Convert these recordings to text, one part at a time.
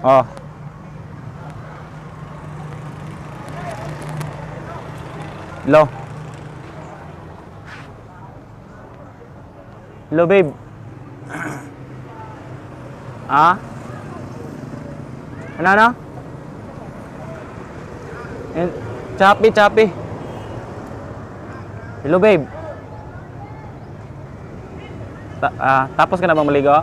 Oh. Hello. Hello, babe. Ah? Ano? Choppy. Hello, babe. Tapos ka na bang maligo?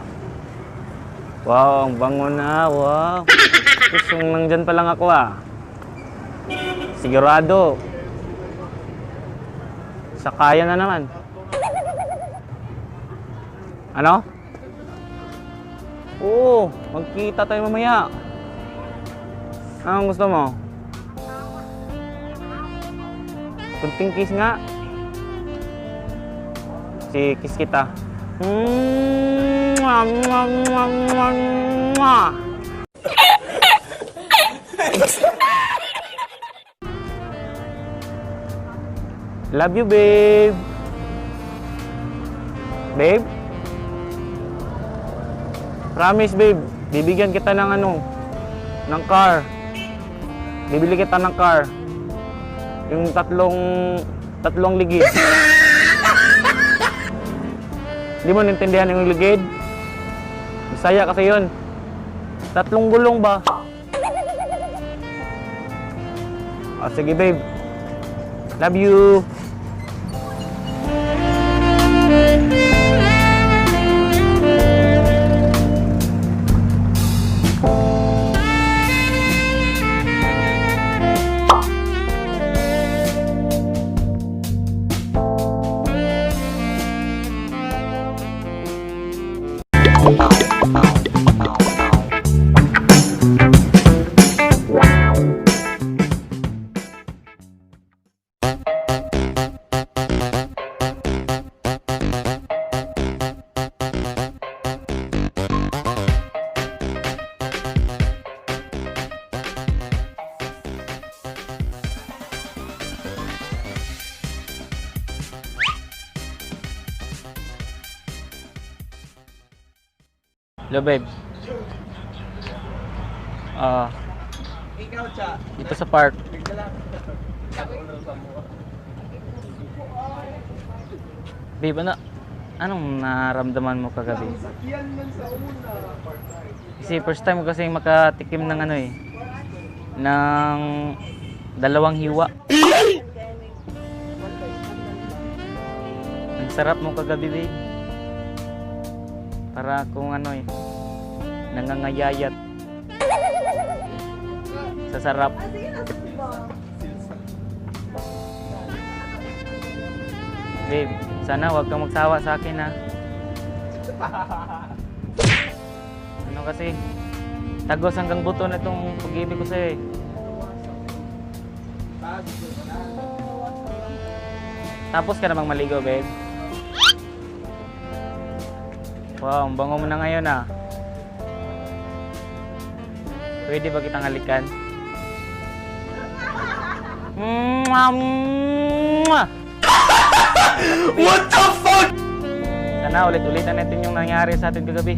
Wow, ang bango na. Wow. Tapos yung nandyan pa lang ako Sigurado. Sakaya na naman. Ano? Oo, magkita tayo mamaya. Anong gusto mo? Kunting kiss nga. Kiss kita. Mwah, mwah, mwah, mwah, mwah. Love you, babe. Babe? Promise, babe. Bibigyan kita ng ng car. Bibili kita ng car. Yung tatlong ligid. Hindi mo naintindihan yung ligid? Bisaya kasi yun. 3 gulong ba? Sige, babe. Love you. Hello, babe. Dito sa park. Babe, anong naramdaman mo kagabi? Kasi first time ko kasi makatikim ng ng 2 hiwa. Ang sarap mo kagabi, babe. Para kung nangangayayat sa sarap. Babe, sana wag kang magsawa sa akin kasi tagos hanggang buto na itong pag-ibig ko sa'yo Tapos ka namang maligo, babe. Wow, ang bango mo na ngayon Pwede ba kitang halikan? What the fuck? Sana ulit-ulitan natin yung nangyari sa atin kagabi.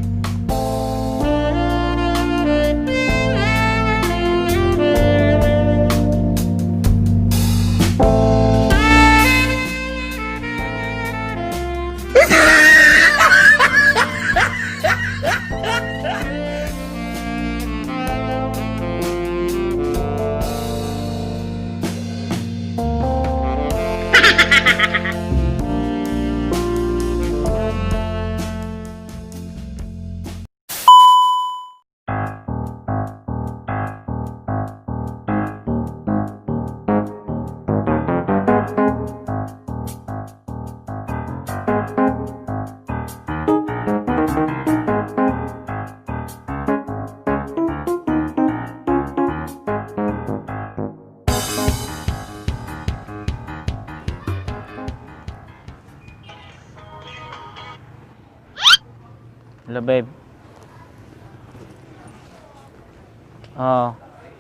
Hello, babe.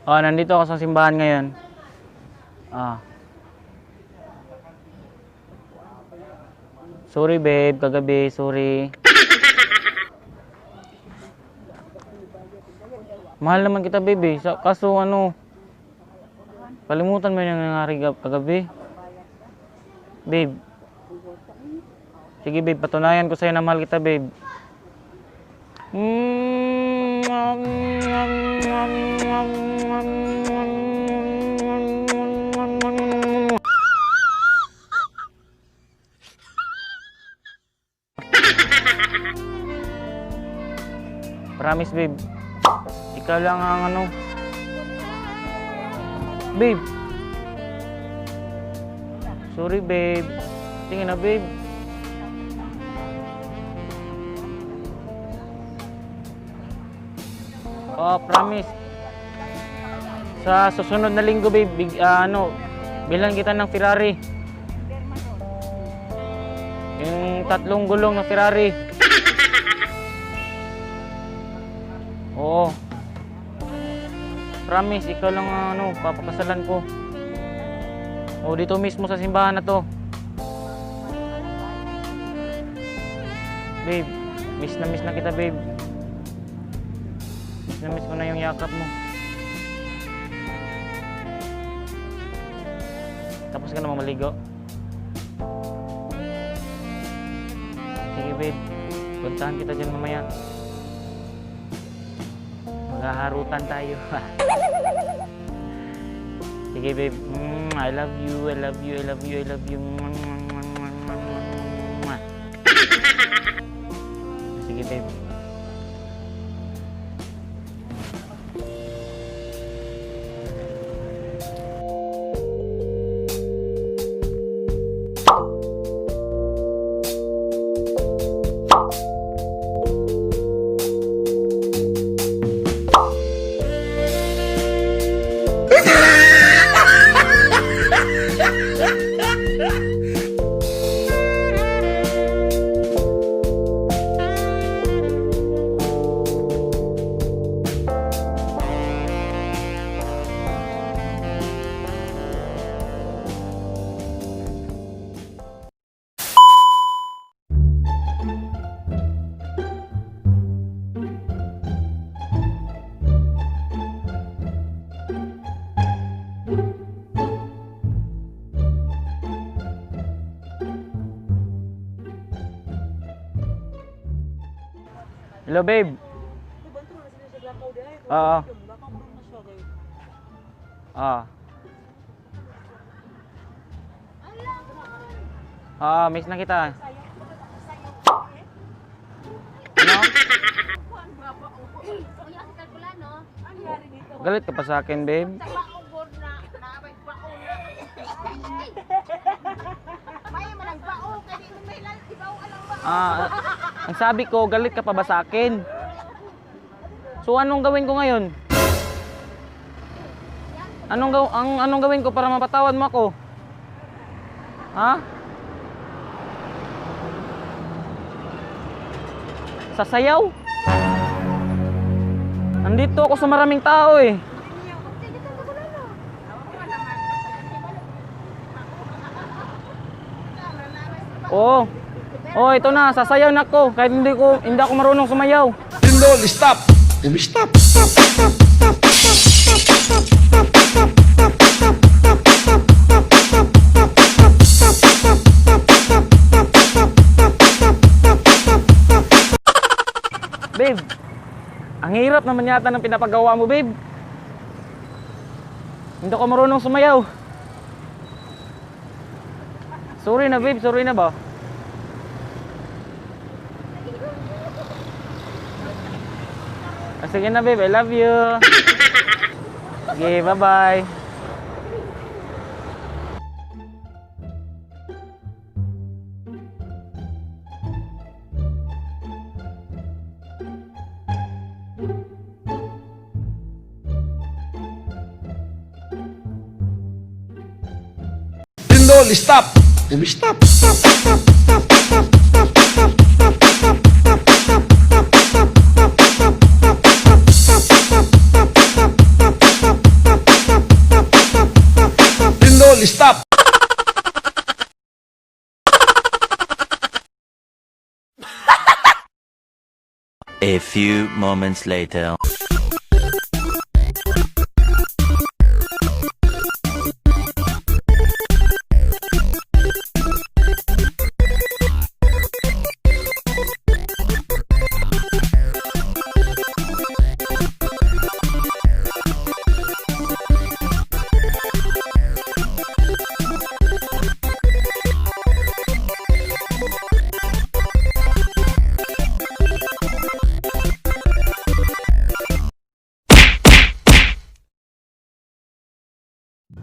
Nandito ako sa simbahan ngayon. Sorry, babe. Kagabi, sorry. Mahal naman kita, babe. Kaso ano, kalimutan mo yung nangyari kagabi. Babe. Sige, babe. Patunayan ko sa'yo na mahal kita, babe. Promise, babe. Ikaw lang ang ano. Babe. Sorry, babe. Tingin na, babe. Oh, promise. Sa susunod na linggo, babe, bilan kita ng Ferrari. Yung 3 gulong na Ferrari. Oo. Promise, ikaw lang papakasalan ko. O, dito mismo sa simbahan na to. Babe, miss na kita, babe. Miss na miss ko na yung yakap mo. Tapos ka na mamaligo? Sige, babe. Puntahan kita dyan mamaya. Maghaharutan tayo. Sige, babe. I love you, I love you, I love you, I love you. Sige, babe. Hello, babe. Oo. Miss na kita. Ano? Galit ka pa sa akin, babe? Ang sabi ko, galit ka pa ba sa akin? So anong gawin ko ngayon? Anong gawin ko para mapatawad mo ako? Ha? Sasayaw? Nandito ako sa maraming tao eh. Oo. Oh, ito na, sasayaw na ako kahit hindi ako marunong sumayaw. Lindol, stop! Stop! Babe, ang hirap naman yata ng pinapagawa mo, babe. Hindi ako marunong sumayaw. Sorry na, babe, sorry na ba? Sige na, babe. I love you. Okay, bye-bye. Lindol, stop! Stop! Lindol, stop! A few moments later.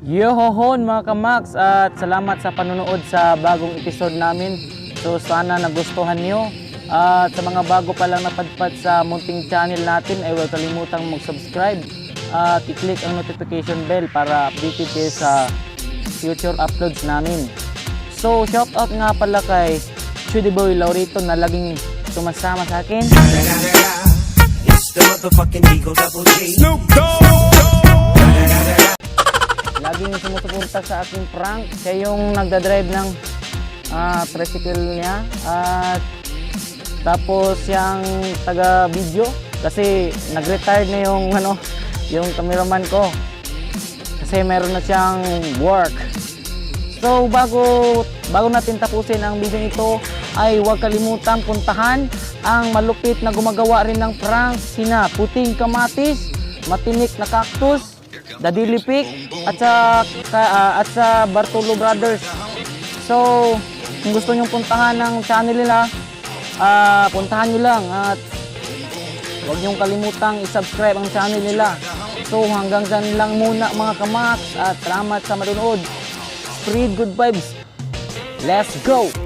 Yohohon mga kamax at salamat sa panonood sa bagong episode namin. So sana nagustuhan nyo. At sa mga bago pa lang napadpad sa munting channel natin ay huwag kalimutang mag-subscribe at i-click ang notification bell para updated kayo sa future uploads namin. So shoutout nga pala kay Chudy Boy Laurito na laging sumasama sa akin. It's the motherfucking Eagle Double G. Laging sumusuporta sa aking prank. Siya yung nagdadrive ng tricycle niya. At tapos yung taga-video. Kasi nag-retired na yung, yung cameraman ko. Kasi meron na siyang work. So bago natin tapusin ang video ito, ay huwag kalimutang puntahan ang malupit na gumagawa rin ng prank. Sina Puting Kamatis, Matinik na Cactus, Dadilipik at sa Bartolo Brothers. So, kung gusto nyong puntahan ng channel nila, puntahan nyo lang at huwag nyong kalimutang i-subscribe ang channel nila. So, hanggang dyan lang muna mga kamax at salamat sa manonood. Spread good vibes. Let's go!